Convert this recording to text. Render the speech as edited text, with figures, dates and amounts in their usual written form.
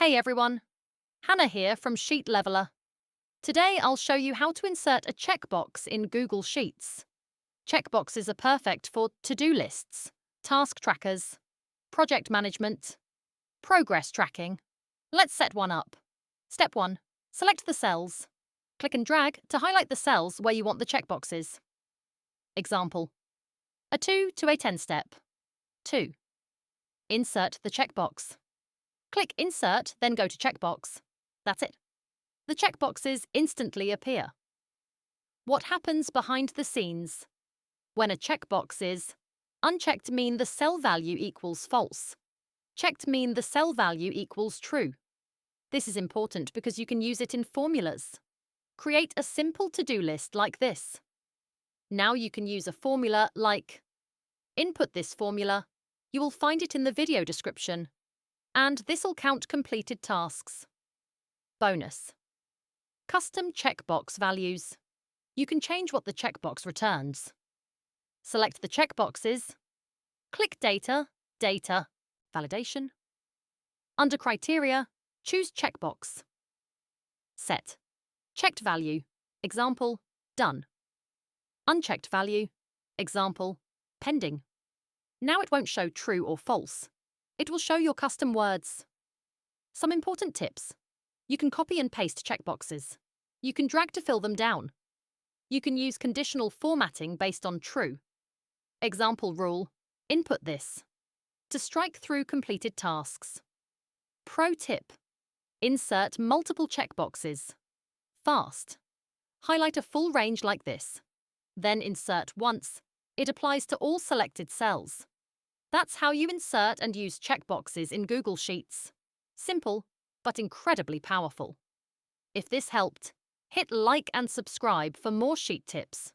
Hey everyone, Hannah here from Sheet Leveler. Today I'll show you how to insert a checkbox in Google Sheets. Checkboxes are perfect for to-do lists, task trackers, project management, progress tracking. Let's set one up. Step 1. Select the cells. Click and drag to highlight the cells where you want the checkboxes. Example: a 2 to a 10 step. 2. Insert the checkbox. Click Insert, then go to Checkbox. That's it. The checkboxes instantly appear. What happens behind the scenes? When a checkbox is unchecked mean the cell value equals false. Checked mean the cell value equals true. This is important because you can use it in formulas. Create a simple to-do list like this. Now you can use a formula like input this formula. You will find it in the video description. And this'll count completed tasks. Bonus: custom checkbox values. You can change what the checkbox returns. Select the checkboxes. Click Data, Data, Validation. Under Criteria, choose Checkbox. Set checked value, example, done. Unchecked value, example, pending. Now it won't show true or false. It will show your custom words. Some important tips: you can copy and paste checkboxes. You can drag to fill them down. You can use conditional formatting based on true. Example rule: input this to strike through completed tasks. Pro tip: insert multiple checkboxes. Fast. Highlight a full range like this. Then insert once. It applies to all selected cells. That's how you insert and use checkboxes in Google Sheets. Simple, but incredibly powerful. If this helped, hit like and subscribe for more sheet tips.